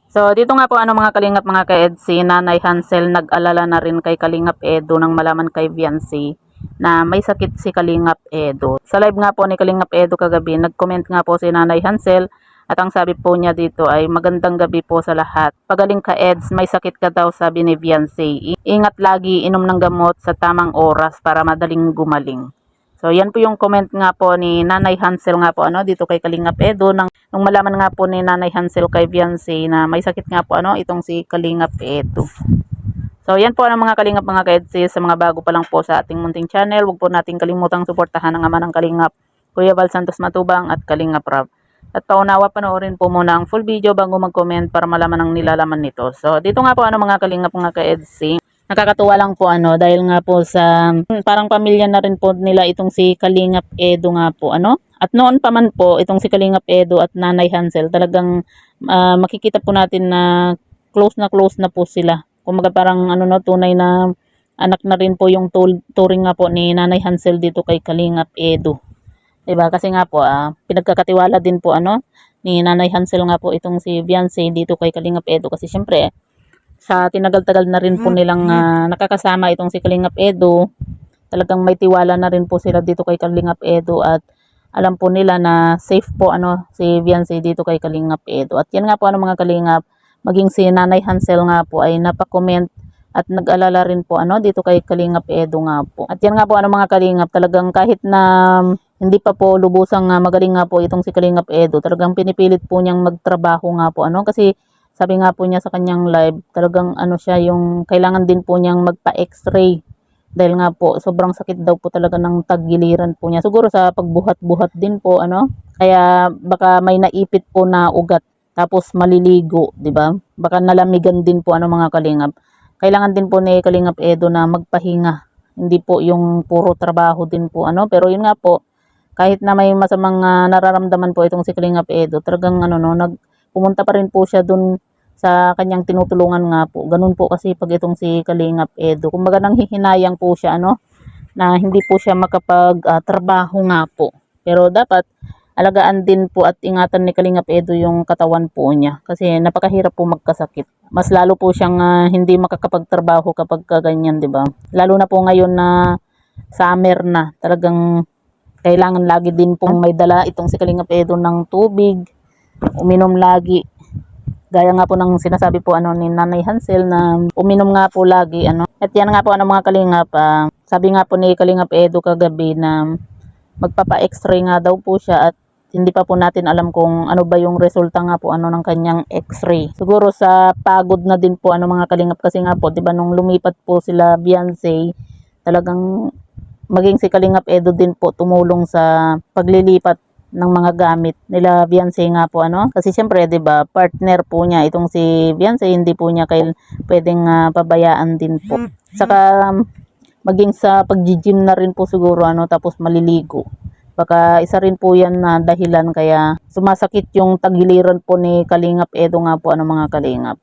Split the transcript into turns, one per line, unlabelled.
So, dito nga po mga kalingap mga ka-ed, si Nanay Hansel nag-alala na rin kay Kalingap Edo nang malaman kay Viancy na may sakit si Kalingap Edo. Sa live nga po ni Kalingap Edo kagabi, nag-comment nga po si Nanay Hansel at ang sabi po niya dito ay magandang gabi po sa lahat. Pagaling ka-eds, may sakit ka daw sabi ni Viancy. Ingat lagi, inom ng gamot sa tamang oras para madaling gumaling. So, yan po yung comment nga po ni Nanay Hansel nga po dito kay Kalingap Edo nung malaman nga po ni Nanay Hansel kay Viancy na may sakit nga po itong si Kalingap Edo. So, yan po mga Kalingap mga ka-edsi. Sa mga bago pa lang po sa ating munting channel, huwag po nating kalimutang suportahan ang ama ng Kalingap, Kuya Val Santos Matubang at Kalingap Rab. At paunawa, panoorin po muna ang full video bago mag-comment para malaman ang nilalaman nito. So, dito nga po mga Kalingap mga ka-edsi. Nakakatuwa lang po dahil nga po sa parang pamilya na rin po nila itong si Kalingap Edo nga po At noon pa man po itong si Kalingap Edo at Nanay Hansel talagang makikita po natin na close na po sila. Kumaga parang tunay na anak na rin po yung turing nga po ni Nanay Hansel dito kay Kalingap Edo. Diba? Kasi nga po pinagkakatiwala din po ni Nanay Hansel nga po itong si Viancy dito kay Kalingap Edo kasi syempre sa tinagal-tagal na rin po nilang nakakasama itong si Kalingap Edo, talagang may tiwala na rin po sila dito kay Kalingap Edo at alam po nila na safe po si Viancy dito kay Kalingap Edo. At yan nga po mga Kalingap, maging si Nanay Hansel nga po ay napakomment at nag-alala rin po dito kay Kalingap Edo nga po. At yan nga po mga Kalingap, talagang kahit na hindi pa po lubusang magaling nga po itong si Kalingap Edo, talagang pinipilit po niyang magtrabaho nga po kasi sabi nga po niya sa kanyang live, talagang siya yung kailangan din po niyang magpa-x-ray. Dahil nga po, sobrang sakit daw po talaga ng tagiliran po niya. Siguro sa pagbuhat-buhat din po, Kaya baka may naipit po na ugat, tapos maliligo, di ba? Baka nalamigan din po mga Kalingap. Kailangan din po ni Kalingap Edo na magpahinga. Hindi po yung puro trabaho din po, Pero yun nga po, kahit na may masamang nararamdaman po itong si Kalingap Edo, talagang pumunta pa rin po siya dun sa kanyang tinutulungan nga po. Ganun po kasi pag itong si Kalingap Edo. Kumbaga nanghihinayang po siya na hindi po siya makapag-trabaho nga po. Pero dapat alagaan din po at ingatan ni Kalingap Edo yung katawan po niya. Kasi napakahirap po magkasakit. Mas lalo po siyang hindi makakapagtrabaho kapag ganyan, di ba? Lalo na po ngayon na summer na. Talagang kailangan lagi din pong may dala itong si Kalingap Edo ng tubig. Uminom lagi. Gaya nga po ng sinasabi po ni Nanay Hansel na uminom nga po lagi At yan nga po mga Kalingap, sabi nga po ni Kalingap Edo kagabi na magpapa-x-ray nga daw po siya at hindi pa po natin alam kung ano ba yung resulta nga po ng kanyang x-ray. Siguro sa pagod na din po mga Kalingap kasi nga po 'di ba nung lumipat po sila Viancy, talagang maging si Kalingap Edo din po tumulong sa paglilipat ng mga gamit nila Viancy nga po kasi syempre 'di ba partner po niya itong si Viancy, hindi po niya pwedeng pabayaan din po. Saka maging sa pag-gym na rin po siguro tapos maliligo. Baka isa rin po yan na dahilan kaya sumasakit yung tagiliran po ni Kalingap Edo nga po mga Kalingap.